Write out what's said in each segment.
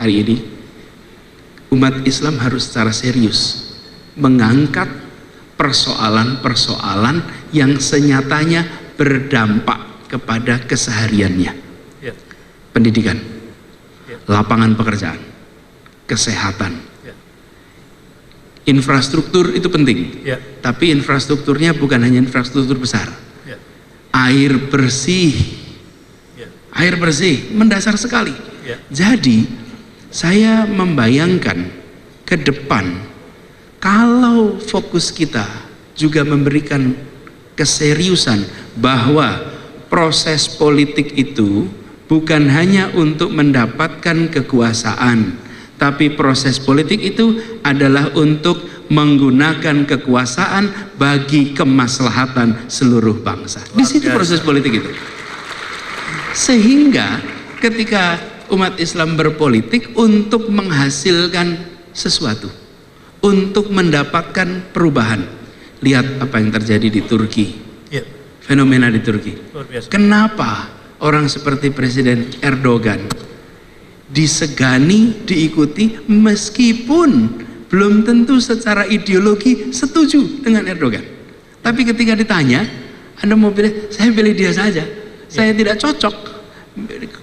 hari ini umat Islam harus secara serius mengangkat persoalan-persoalan yang senyatanya berdampak kepada kesehariannya. Pendidikan, lapangan pekerjaan, kesehatan, infrastruktur itu penting, tapi infrastrukturnya bukan hanya infrastruktur besar. Air bersih, air bersih mendasar sekali. Jadi saya membayangkan ke depan, kalau fokus kita juga memberikan keseriusan bahwa proses politik itu bukan hanya untuk mendapatkan kekuasaan, tapi proses politik itu adalah untuk menggunakan kekuasaan bagi kemaslahatan seluruh bangsa. Di situ proses politik itu. Sehingga ketika umat Islam berpolitik untuk menghasilkan sesuatu, untuk mendapatkan perubahan. Lihat apa yang terjadi di Turki, fenomena di Turki. Kenapa orang seperti Presiden Erdogan disegani, diikuti, meskipun belum tentu secara ideologi setuju dengan Erdogan. Tapi ketika ditanya, Anda mau pilih, saya pilih dia saja. Saya tidak cocok.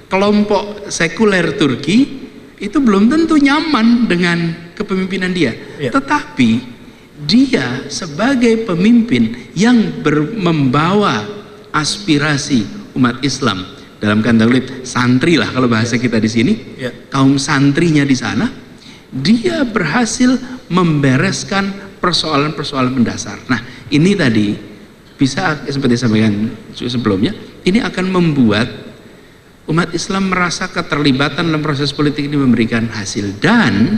Kelompok sekuler Turki itu belum tentu nyaman dengan kepemimpinan dia. Tetapi dia sebagai pemimpin yang membawa aspirasi umat Islam, dalam kata santri lah kalau bahasa kita di sini, kaum santrinya di sana, dia berhasil membereskan persoalan-persoalan mendasar. Nah, ini tadi bisa seperti sampaikan sebelumnya, ini akan membuat umat Islam merasa keterlibatan dalam proses politik ini memberikan hasil, dan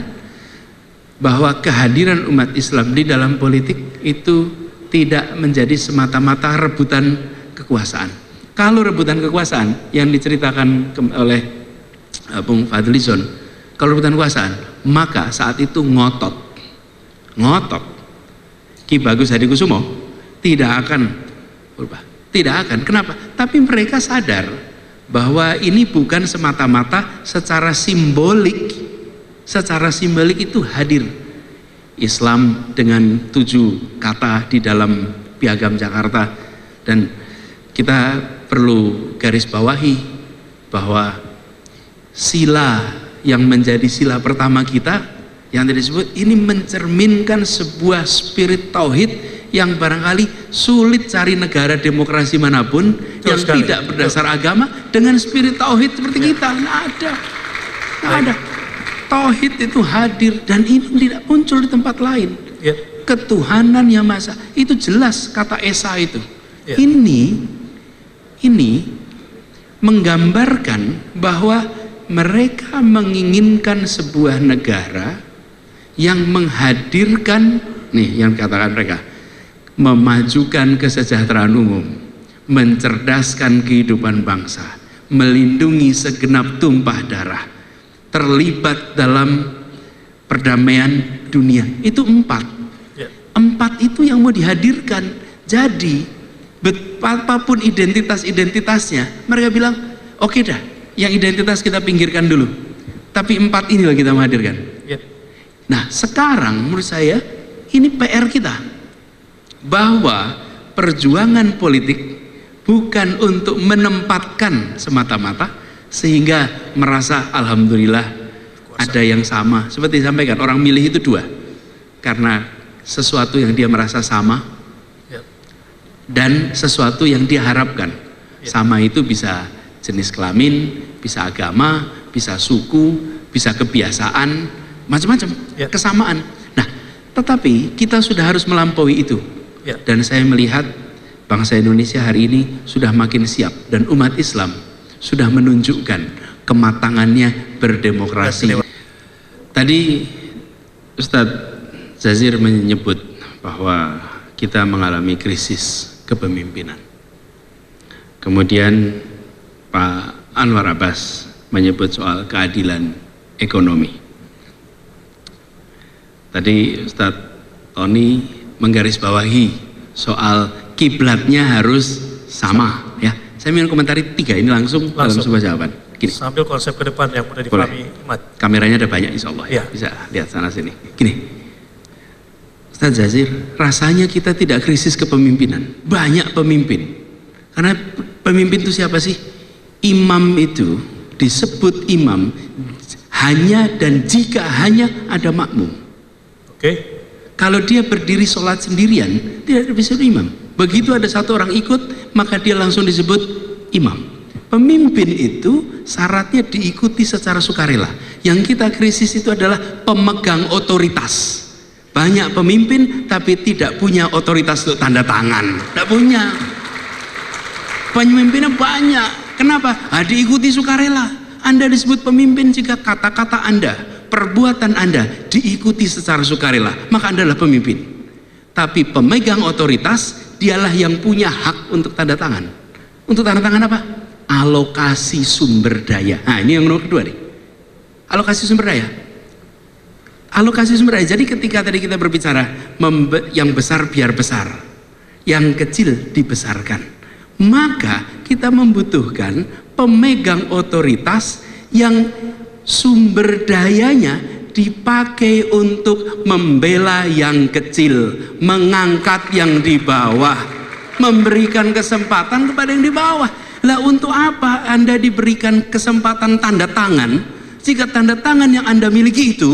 bahwa kehadiran umat Islam di dalam politik itu tidak menjadi semata-mata rebutan kekuasaan. Kalau rebutan kekuasaan yang diceritakan oleh Bung Fadlizon, kalau rebutan kekuasaan, maka saat itu ngotot Ki Bagus Hadikusumo tidak akan berubah, tidak akan. Kenapa? Tapi mereka sadar bahwa ini bukan semata-mata secara simbolik. Secara simbolik itu hadir Islam dengan 7 kata di dalam Piagam Jakarta, dan kita perlu garis bawahi bahwa sila yang menjadi sila pertama kita yang tadi disebut ini mencerminkan sebuah spirit tauhid yang barangkali sulit cari negara demokrasi manapun yang tidak berdasar agama dengan spirit tauhid seperti kita. Nggak ada. Tauhid itu hadir, dan ini tidak muncul di tempat lain. Ketuhanan yang Maha Esa itu jelas, kata Esa itu. Ini menggambarkan bahwa mereka menginginkan sebuah negara yang menghadirkan, nih yang katakan mereka, memajukan kesejahteraan umum, mencerdaskan kehidupan bangsa, melindungi segenap tumpah darah, terlibat dalam perdamaian dunia. Itu 4 itu yang mau dihadirkan. Jadi apapun identitasnya, mereka bilang oke dah, yang identitas kita pinggirkan dulu, tapi 4 inilah kita menghadirkan. Nah sekarang menurut saya ini PR kita, bahwa perjuangan politik bukan untuk menempatkan semata-mata sehingga merasa alhamdulillah ada yang sama. Seperti disampaikan, orang milih itu 2, karena sesuatu yang dia merasa sama dan sesuatu yang dia harapkan. Sama itu bisa jenis kelamin, bisa agama, bisa suku, bisa kebiasaan, macam-macam kesamaan. Nah tetapi kita sudah harus melampaui itu. Dan saya melihat bangsa Indonesia hari ini sudah makin siap, dan umat Islam sudah menunjukkan kematangannya berdemokrasi. Tadi Ustadz Jazir menyebut bahwa kita mengalami krisis kepemimpinan. Kemudian Pak Anwar Abbas menyebut soal keadilan ekonomi. Tadi Ustadz Tony menggarisbawahi soal kiblatnya harus sama, ya. Saya ingin komentari 3 ini langsung dalam sebuah jawaban. Gini. Sambil konsep ke depan yang mudah dipahami umat. Kameranya ada banyak insya Allah ya. Bisa lihat sana sini. Gini, Ustaz Jazir, rasanya kita tidak krisis kepemimpinan. Banyak pemimpin. Karena pemimpin itu siapa sih? Imam itu disebut imam hanya dan jika hanya ada makmum. Oke. Kalau dia berdiri sholat sendirian, tidak bisa imam. Begitu ada satu orang ikut, maka dia langsung disebut imam. Pemimpin itu syaratnya diikuti secara sukarela. Yang kita krisis itu adalah pemegang otoritas. Banyak pemimpin tapi tidak punya otoritas untuk tanda tangan. Tidak punya. Pemimpinnya banyak. Kenapa? Diikuti sukarela. Anda disebut pemimpin jika kata-kata Anda, perbuatan Anda diikuti secara sukarela, maka Anda adalah pemimpin. Tapi pemegang otoritas, dialah yang punya hak untuk tanda tangan. Untuk tanda tangan apa? Alokasi sumber daya. Nah, ini yang nomor kedua nih. Alokasi sumber daya. Alokasi sumber daya. Jadi ketika tadi kita berbicara yang besar biar besar, yang kecil dibesarkan, maka kita membutuhkan pemegang otoritas yang sumber dayanya dipakai untuk membela yang kecil, mengangkat yang di bawah, memberikan kesempatan kepada yang di bawah. Lah untuk apa Anda diberikan kesempatan tanda tangan jika tanda tangan yang Anda miliki itu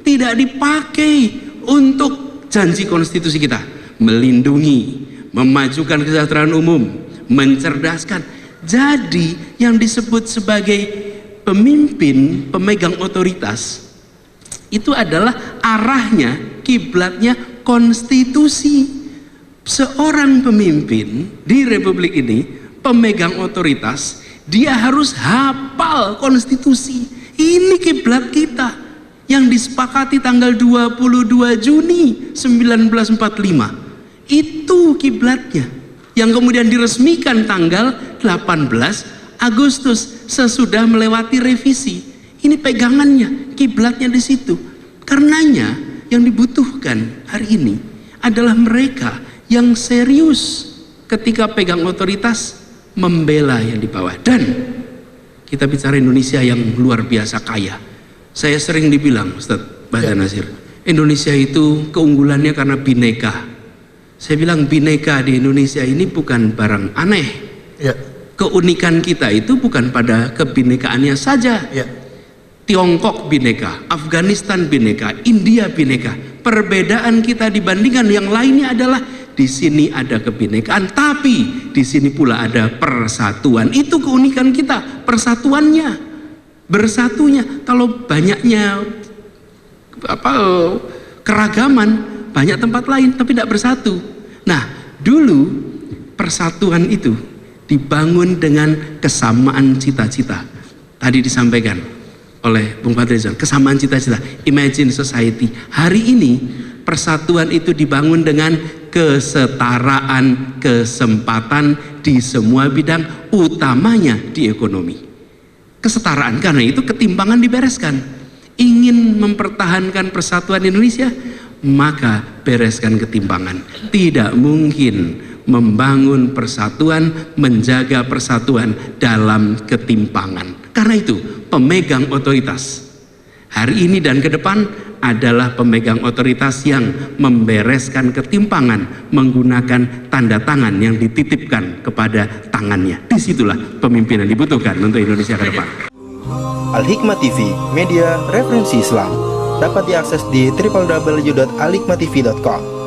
tidak dipakai untuk janji konstitusi kita, melindungi, memajukan kesejahteraan umum, mencerdaskan. Jadi yang disebut sebagai pemimpin, pemegang otoritas itu adalah arahnya, kiblatnya konstitusi. Seorang pemimpin di republik ini, pemegang otoritas, dia harus hafal konstitusi. Ini kiblat kita yang disepakati tanggal 22 Juni 1945. Itu kiblatnya yang kemudian diresmikan tanggal 18 Agustus sesudah melewati revisi. Ini pegangannya, kiblatnya di situ. Karenanya yang dibutuhkan hari ini adalah mereka yang serius ketika pegang otoritas membela yang di bawah. Dan kita bicara Indonesia yang luar biasa kaya. Saya sering dibilang, Ustaz Bahasa Nasir, Indonesia itu keunggulannya karena bineka. Saya bilang bineka di Indonesia ini bukan barang aneh. Ya. Keunikan kita itu bukan pada kebinekaannya saja. Ya. Tiongkok bineka, Afghanistan bineka, India bineka. Perbedaan kita dibandingkan yang lainnya adalah di sini ada kebinekaan, tapi di sini pula ada persatuan. Itu keunikan kita, persatuannya, bersatunya. Kalau banyaknya keragaman, banyak tempat lain tapi tidak bersatu. Nah, dulu persatuan itu dibangun dengan kesamaan cita-cita. Tadi disampaikan oleh Bung Fadlizon, kesamaan cita-cita, imagine society. Hari ini persatuan itu dibangun dengan kesetaraan kesempatan di semua bidang, utamanya di ekonomi. Kesetaraan, karena itu ketimpangan dibereskan. Ingin mempertahankan persatuan Indonesia, maka bereskan ketimpangan. Tidak mungkin membangun persatuan, menjaga persatuan dalam ketimpangan. Karena itu pemegang otoritas hari ini dan ke depan adalah pemegang otoritas yang membereskan ketimpangan menggunakan tanda tangan yang dititipkan kepada tangannya. Disitulah pemimpinan dibutuhkan untuk Indonesia ke depan. Al-Hikmah TV, media referensi Islam, dapat diakses di www.alhikmahtv.com.